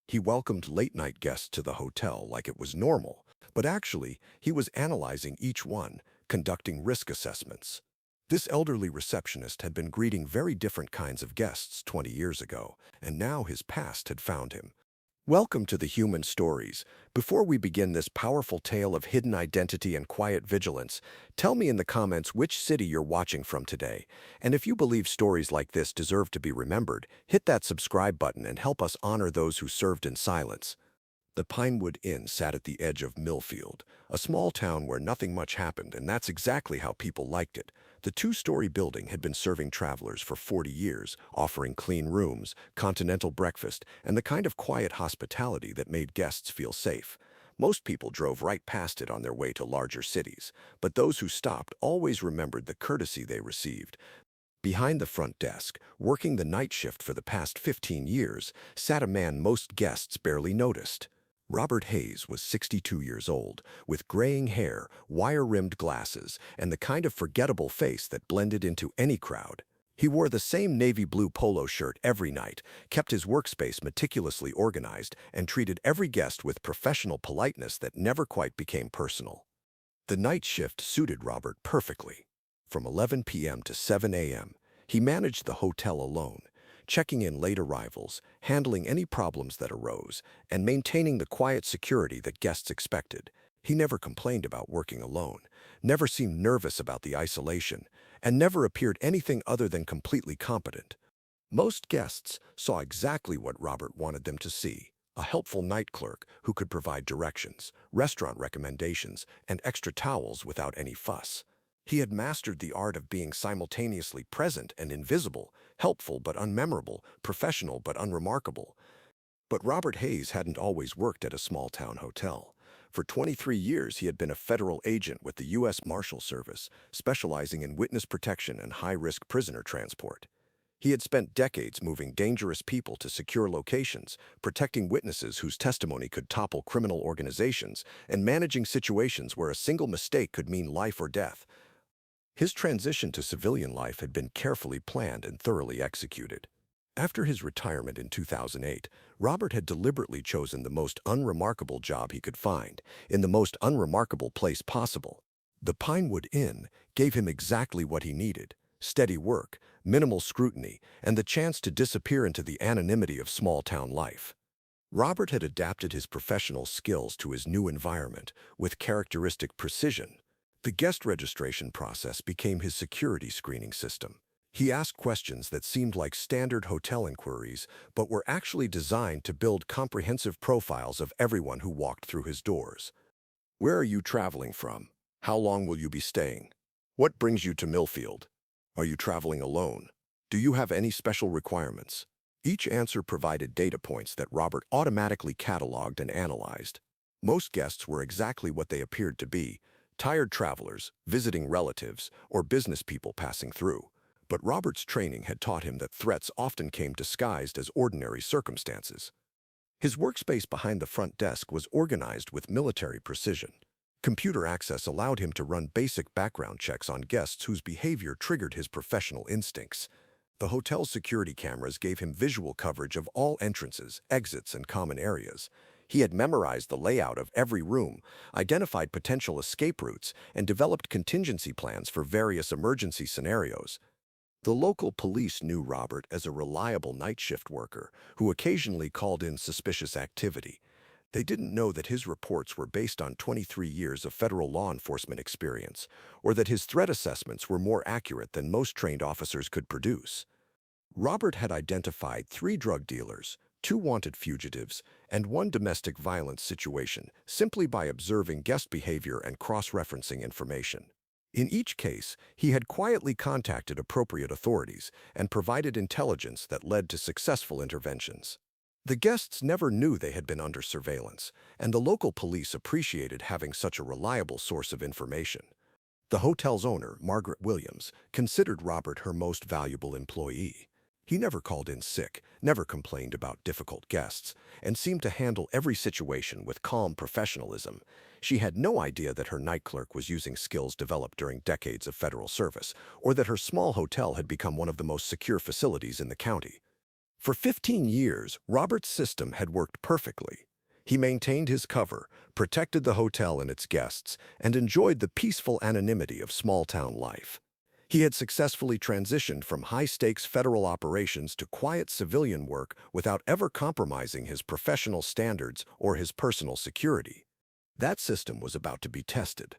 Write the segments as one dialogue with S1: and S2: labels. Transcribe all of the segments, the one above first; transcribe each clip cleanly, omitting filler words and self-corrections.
S1: He welcomed late-night guests to the hotel like it was normal, but actually, he was analyzing each one, conducting risk assessments. This elderly receptionist had been greeting very different kinds of guests 20 years ago, and now his past had found him. Welcome to the Human Stories. Before we begin this powerful tale of hidden identity and quiet vigilance, tell me in the comments which city you're watching from today. And if you believe stories like this deserve to be remembered, hit that subscribe button and help us honor those who served in silence. The Pinewood Inn sat at the edge of Millfield, a small town where nothing much happened, and that's exactly how people liked it. The two-story building had been serving travelers for 40 years, offering clean rooms, continental breakfast, and the kind of quiet hospitality that made guests feel safe. Most people drove right past it on their way to larger cities, but those who stopped always remembered the courtesy they received. Behind the front desk, working the night shift for the past 15 years, sat a man most guests barely noticed. Robert Hayes was 62 years old, with graying hair, wire-rimmed glasses, and the kind of forgettable face that blended into any crowd. He wore the same navy blue polo shirt every night, kept his workspace meticulously organized, and treated every guest with professional politeness that never quite became personal. The night shift suited Robert perfectly. From 11 p.m. to 7 a.m., he managed the hotel alone, checking in late arrivals, handling any problems that arose, and maintaining the quiet security that guests expected. He never complained about working alone, never seemed nervous about the isolation, and never appeared anything other than completely competent. Most guests saw exactly what Robert wanted them to see: a helpful night clerk who could provide directions, restaurant recommendations, and extra towels without any fuss. He had mastered the art of being simultaneously present and invisible, helpful but unmemorable, professional but unremarkable. But Robert Hayes hadn't always worked at a small-town hotel. For 23 years, he had been a federal agent with the U.S. Marshal Service, specializing in witness protection and high-risk prisoner transport. He had spent decades moving dangerous people to secure locations, protecting witnesses whose testimony could topple criminal organizations, and managing situations where a single mistake could mean life or death. His transition to civilian life had been carefully planned and thoroughly executed. After his retirement in 2008, Robert had deliberately chosen the most unremarkable job he could find, in the most unremarkable place possible. The Pinewood Inn gave him exactly what he needed: steady work, minimal scrutiny, and the chance to disappear into the anonymity of small-town life. Robert had adapted his professional skills to his new environment with characteristic precision. The guest registration process became his security screening system. He asked questions that seemed like standard hotel inquiries, but were actually designed to build comprehensive profiles of everyone who walked through his doors. Where are you traveling from? How long will you be staying? What brings you to Millfield? Are you traveling alone? Do you have any special requirements? Each answer provided data points that Robert automatically cataloged and analyzed. Most guests were exactly what they appeared to be: tired travelers, visiting relatives, or business people passing through. But Robert's training had taught him that threats often came disguised as ordinary circumstances. His workspace behind the front desk was organized with military precision. Computer access allowed him to run basic background checks on guests whose behavior triggered his professional instincts. The hotel's security cameras gave him visual coverage of all entrances, exits, and common areas. He had memorized the layout of every room, identified potential escape routes, and developed contingency plans for various emergency scenarios. The local police knew Robert as a reliable night shift worker who occasionally called in suspicious activity. They didn't know that his reports were based on 23 years of federal law enforcement experience, or that his threat assessments were more accurate than most trained officers could produce. Robert had identified 3 drug dealers, 2 wanted fugitives, and 1 domestic violence situation simply by observing guest behavior and cross-referencing information. In each case, he had quietly contacted appropriate authorities and provided intelligence that led to successful interventions. The guests never knew they had been under surveillance, and the local police appreciated having such a reliable source of information. The hotel's owner, Margaret Williams, considered Robert her most valuable employee. He never called in sick, never complained about difficult guests, and seemed to handle every situation with calm professionalism. She had no idea that her night clerk was using skills developed during decades of federal service, or that her small hotel had become one of the most secure facilities in the county. For 15 years, Robert's system had worked perfectly. He maintained his cover, protected the hotel and its guests, and enjoyed the peaceful anonymity of small-town life. He had successfully transitioned from high-stakes federal operations to quiet civilian work without ever compromising his professional standards or his personal security. That system was about to be tested.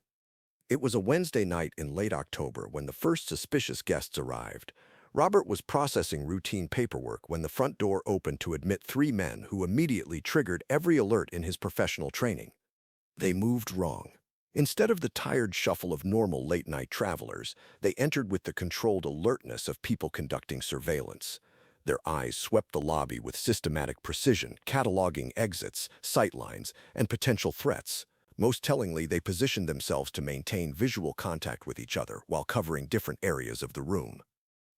S1: It was a Wednesday night in late October when the first suspicious guests arrived. Robert was processing routine paperwork when the front door opened to admit three men who immediately triggered every alert in his professional training. They moved wrong. Instead of the tired shuffle of normal late-night travelers, they entered with the controlled alertness of people conducting surveillance. Their eyes swept the lobby with systematic precision, cataloging exits, sightlines, and potential threats. Most tellingly, they positioned themselves to maintain visual contact with each other while covering different areas of the room.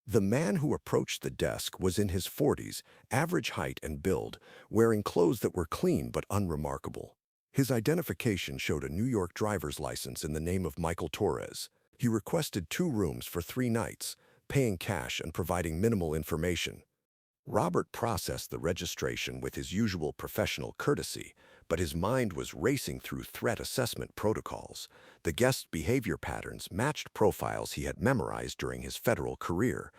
S1: The man who approached the desk was in his 40s, average height and build, wearing clothes that were clean but unremarkable. His identification showed a New York driver's license in the name of Michael Torres. He requested 2 rooms for 3 nights, paying cash and providing minimal information. Robert processed the registration with his usual professional courtesy, but his mind was racing through threat assessment protocols. The guests' behavior patterns matched profiles he had memorized during his federal career.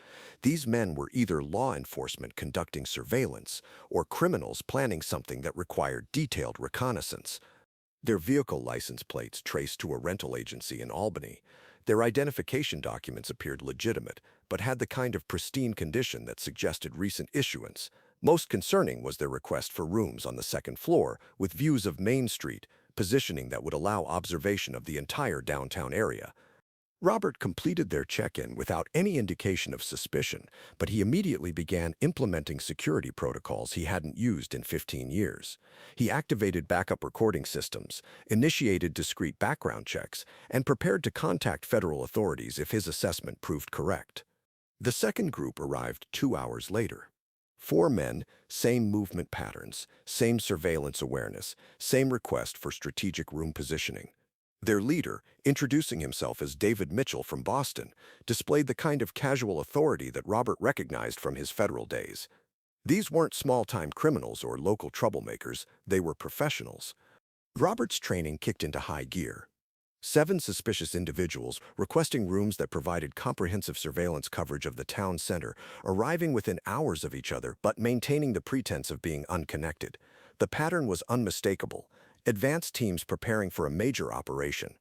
S1: These men were either law enforcement conducting surveillance or criminals planning something that required detailed reconnaissance. Their vehicle license plates traced to a rental agency in Albany. Their identification documents appeared legitimate, but had the kind of pristine condition that suggested recent issuance. Most concerning was their request for rooms on the second floor, with views of Main Street, positioning that would allow observation of the entire downtown area. Robert completed their check-in without any indication of suspicion, but he immediately began implementing security protocols he hadn't used in 15 years. He activated backup recording systems, initiated discreet background checks, and prepared to contact federal authorities if his assessment proved correct. The second group arrived 2 hours later. 4 men, same movement patterns, same surveillance awareness, same request for strategic room positioning. Their leader, introducing himself as David Mitchell from Boston, displayed the kind of casual authority that Robert recognized from his federal days. These weren't small-time criminals or local troublemakers, they were professionals. Robert's training kicked into high gear. 7 suspicious individuals requesting rooms that provided comprehensive surveillance coverage of the town center, arriving within hours of each other but maintaining the pretense of being unconnected. The pattern was unmistakable. Advanced teams preparing for a major operation.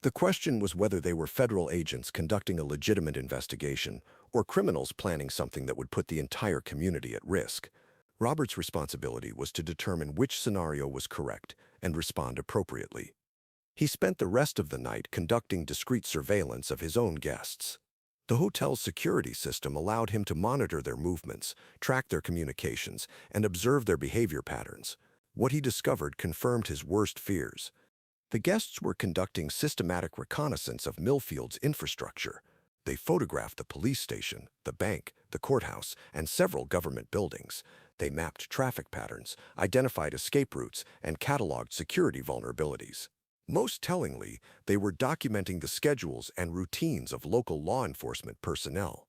S1: The question was whether they were federal agents conducting a legitimate investigation or criminals planning something that would put the entire community at risk. Robert's responsibility was to determine which scenario was correct and respond appropriately. He spent the rest of the night conducting discreet surveillance of his own guests. The hotel's security system allowed him to monitor their movements, track their communications, and observe their behavior patterns. What he discovered confirmed his worst fears. The guests were conducting systematic reconnaissance of Millfield's infrastructure. They photographed the police station, the bank, the courthouse, and several government buildings. They mapped traffic patterns, identified escape routes, and cataloged security vulnerabilities. Most tellingly, they were documenting the schedules and routines of local law enforcement personnel.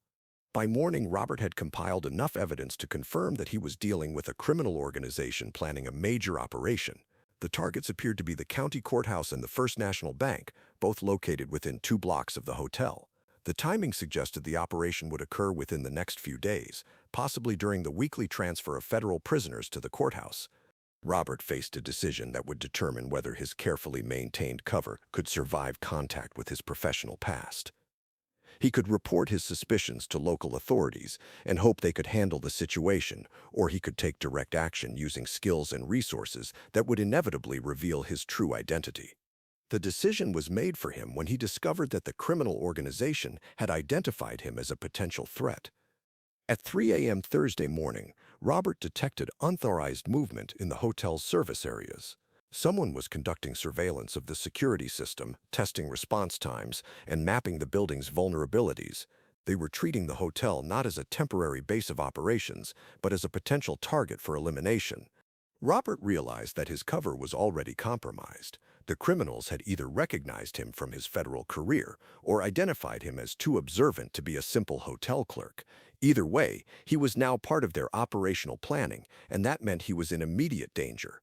S1: By morning, Robert had compiled enough evidence to confirm that he was dealing with a criminal organization planning a major operation. The targets appeared to be the county courthouse and the First National Bank, both located within 2 blocks of the hotel. The timing suggested the operation would occur within the next few days, possibly during the weekly transfer of federal prisoners to the courthouse. Robert faced a decision that would determine whether his carefully maintained cover could survive contact with his professional past. He could report his suspicions to local authorities and hope they could handle the situation, or he could take direct action using skills and resources that would inevitably reveal his true identity. The decision was made for him when he discovered that the criminal organization had identified him as a potential threat. At 3 a.m. Thursday morning, Robert detected unauthorized movement in the hotel's service areas. Someone was conducting surveillance of the security system, testing response times, and mapping the building's vulnerabilities. They were treating the hotel not as a temporary base of operations, but as a potential target for elimination. Robert realized that his cover was already compromised. The criminals had either recognized him from his federal career or identified him as too observant to be a simple hotel clerk. Either way, he was now part of their operational planning, and that meant he was in immediate danger.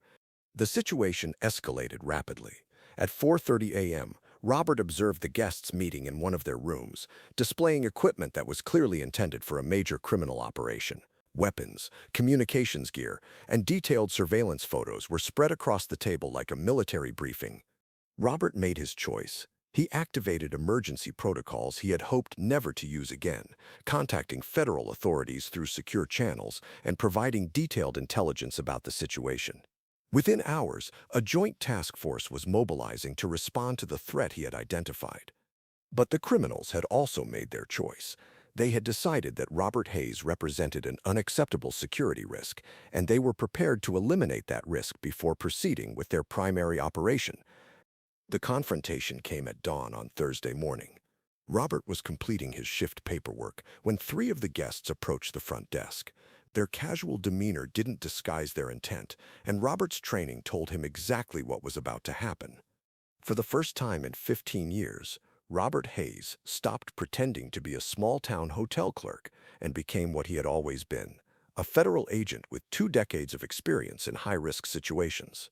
S1: The situation escalated rapidly. At 4:30 a.m., Robert observed the guests meeting in one of their rooms, displaying equipment that was clearly intended for a major criminal operation. Weapons, communications gear, and detailed surveillance photos were spread across the table like a military briefing. Robert made his choice. He activated emergency protocols he had hoped never to use again, contacting federal authorities through secure channels and providing detailed intelligence about the situation. Within hours, a joint task force was mobilizing to respond to the threat he had identified. But the criminals had also made their choice. They had decided that Robert Hayes represented an unacceptable security risk, and they were prepared to eliminate that risk before proceeding with their primary operation. The confrontation came at dawn on Thursday morning. Robert was completing his shift paperwork when three of the guests approached the front desk. Their casual demeanor didn't disguise their intent, and Robert's training told him exactly what was about to happen. For the first time in 15 years, Robert Hayes stopped pretending to be a small-town hotel clerk and became what he had always been, a federal agent with 2 decades of experience in high-risk situations.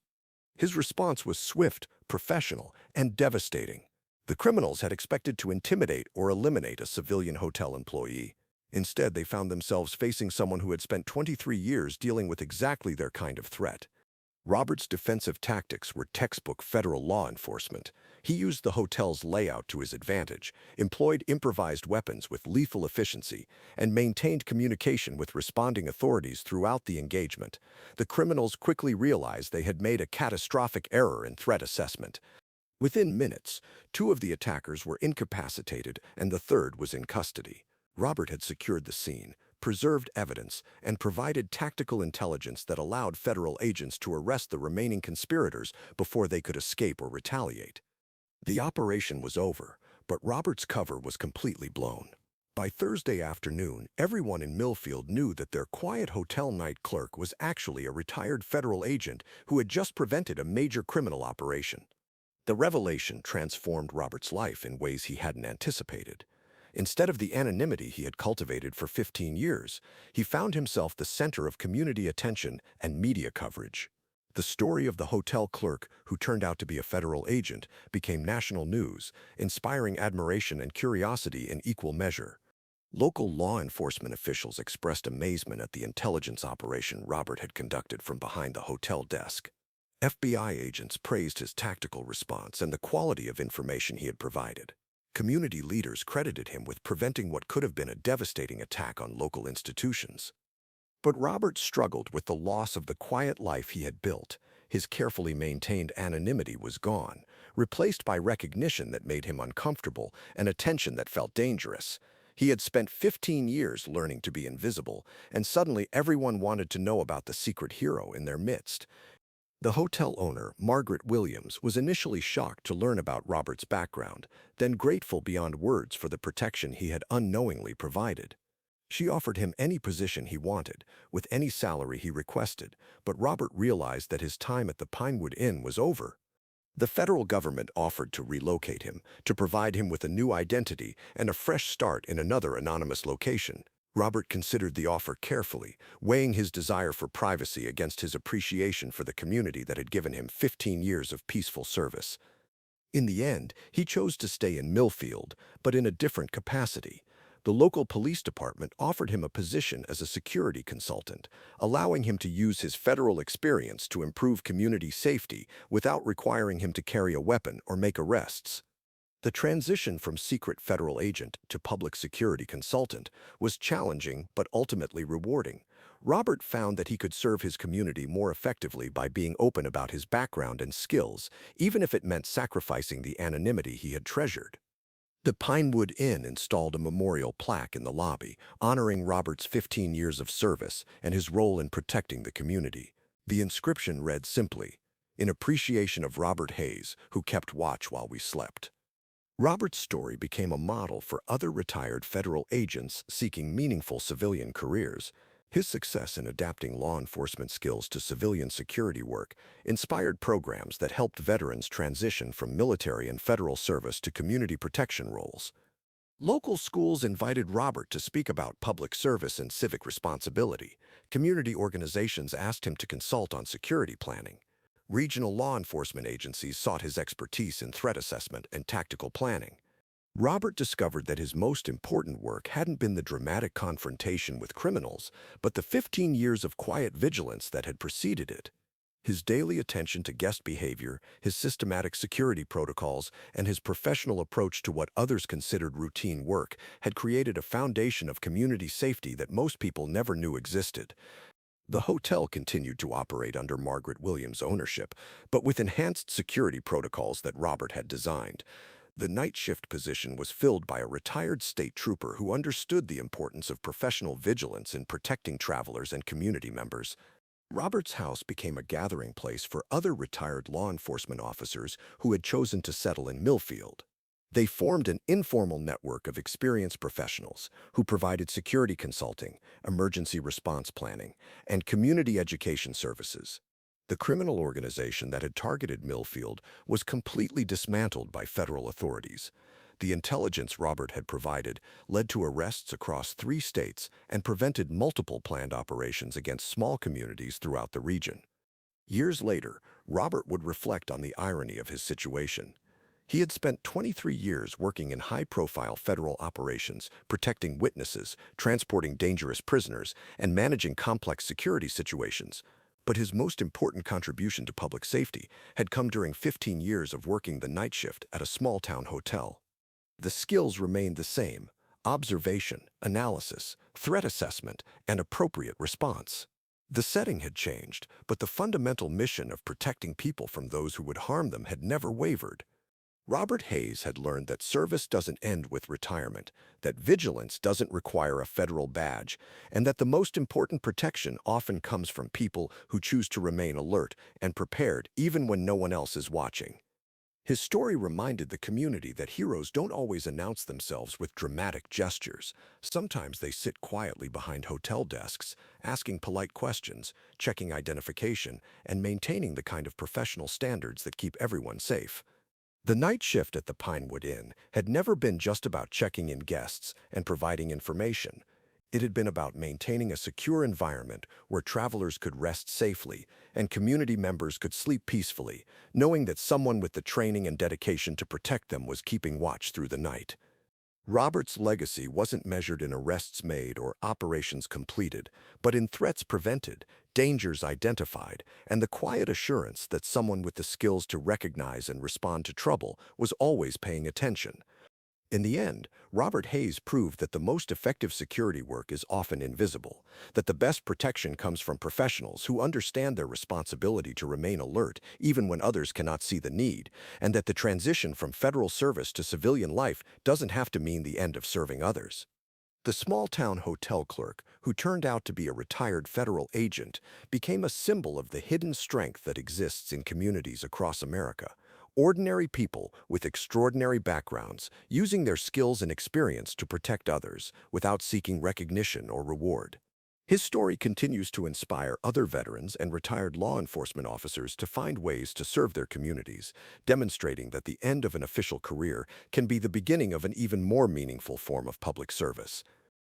S1: His response was swift, professional, and devastating. The criminals had expected to intimidate or eliminate a civilian hotel employee. Instead, they found themselves facing someone who had spent 23 years dealing with exactly their kind of threat. Robert's defensive tactics were textbook federal law enforcement. He used the hotel's layout to his advantage, employed improvised weapons with lethal efficiency, and maintained communication with responding authorities throughout the engagement. The criminals quickly realized they had made a catastrophic error in threat assessment. Within minutes, two of the attackers were incapacitated and the third was in custody. Robert had secured the scene, preserved evidence, and provided tactical intelligence that allowed federal agents to arrest the remaining conspirators before they could escape or retaliate. The operation was over, but Robert's cover was completely blown. By Thursday afternoon, everyone in Millfield knew that their quiet hotel night clerk was actually a retired federal agent who had just prevented a major criminal operation. The revelation transformed Robert's life in ways he hadn't anticipated. Instead of the anonymity he had cultivated for 15 years, he found himself the center of community attention and media coverage. The story of the hotel clerk, who turned out to be a federal agent, became national news, inspiring admiration and curiosity in equal measure. Local law enforcement officials expressed amazement at the intelligence operation Robert had conducted from behind the hotel desk. FBI agents praised his tactical response and the quality of information he had provided. Community leaders credited him with preventing what could have been a devastating attack on local institutions. But Robert struggled with the loss of the quiet life he had built. His carefully maintained anonymity was gone, replaced by recognition that made him uncomfortable and attention that felt dangerous. He had spent 15 years learning to be invisible, and suddenly everyone wanted to know about the secret hero in their midst. The hotel owner, Margaret Williams, was initially shocked to learn about Robert's background, then grateful beyond words for the protection he had unknowingly provided. She offered him any position he wanted, with any salary he requested, but Robert realized that his time at the Pinewood Inn was over. The federal government offered to relocate him, to provide him with a new identity and a fresh start in another anonymous location. Robert considered the offer carefully, weighing his desire for privacy against his appreciation for the community that had given him 15 years of peaceful service. In the end, he chose to stay in Millfield, but in a different capacity. The local police department offered him a position as a security consultant, allowing him to use his federal experience to improve community safety without requiring him to carry a weapon or make arrests. The transition from secret federal agent to public security consultant was challenging but ultimately rewarding. Robert found that he could serve his community more effectively by being open about his background and skills, even if it meant sacrificing the anonymity he had treasured. The Pinewood Inn installed a memorial plaque in the lobby, honoring Robert's 15 years of service and his role in protecting the community. The inscription read simply, "In appreciation of Robert Hayes, who kept watch while we slept." Robert's story became a model for other retired federal agents seeking meaningful civilian careers. His success in adapting law enforcement skills to civilian security work inspired programs that helped veterans transition from military and federal service to community protection roles. Local schools invited Robert to speak about public service and civic responsibility. Community organizations asked him to consult on security planning. Regional law enforcement agencies sought his expertise in threat assessment and tactical planning. Robert discovered that his most important work hadn't been the dramatic confrontation with criminals, but the 15 years of quiet vigilance that had preceded it. His daily attention to guest behavior, his systematic security protocols, and his professional approach to what others considered routine work had created a foundation of community safety that most people never knew existed. The hotel continued to operate under Margaret Williams' ownership, but with enhanced security protocols that Robert had designed. The night shift position was filled by a retired state trooper who understood the importance of professional vigilance in protecting travelers and community members. Robert's house became a gathering place for other retired law enforcement officers who had chosen to settle in Millfield. They formed an informal network of experienced professionals who provided security consulting, emergency response planning, and community education services. The criminal organization that had targeted Millfield was completely dismantled by federal authorities. The intelligence Robert had provided led to arrests across 3 states and prevented multiple planned operations against small communities throughout the region. Years later, Robert would reflect on the irony of his situation. He had spent 23 years working in high-profile federal operations, protecting witnesses, transporting dangerous prisoners, and managing complex security situations. But his most important contribution to public safety had come during 15 years of working the night shift at a small-town hotel. The skills remained the same: observation, analysis, threat assessment, and appropriate response. The setting had changed, but the fundamental mission of protecting people from those who would harm them had never wavered. Robert Hayes had learned that service doesn't end with retirement, that vigilance doesn't require a federal badge, and that the most important protection often comes from people who choose to remain alert and prepared even when no one else is watching. His story reminded the community that heroes don't always announce themselves with dramatic gestures. Sometimes they sit quietly behind hotel desks, asking polite questions, checking identification, and maintaining the kind of professional standards that keep everyone safe. The night shift at the Pinewood Inn had never been just about checking in guests and providing information. It had been about maintaining a secure environment where travelers could rest safely and community members could sleep peacefully, knowing that someone with the training and dedication to protect them was keeping watch through the night. Robert's legacy wasn't measured in arrests made or operations completed, but in threats prevented, dangers identified, and the quiet assurance that someone with the skills to recognize and respond to trouble was always paying attention. In the end, Robert Hayes proved that the most effective security work is often invisible, that the best protection comes from professionals who understand their responsibility to remain alert even when others cannot see the need, and that the transition from federal service to civilian life doesn't have to mean the end of serving others. The small-town hotel clerk, who turned out to be a retired federal agent, became a symbol of the hidden strength that exists in communities across America. Ordinary people with extraordinary backgrounds, using their skills and experience to protect others without seeking recognition or reward. His story continues to inspire other veterans and retired law enforcement officers to find ways to serve their communities, demonstrating that the end of an official career can be the beginning of an even more meaningful form of public service.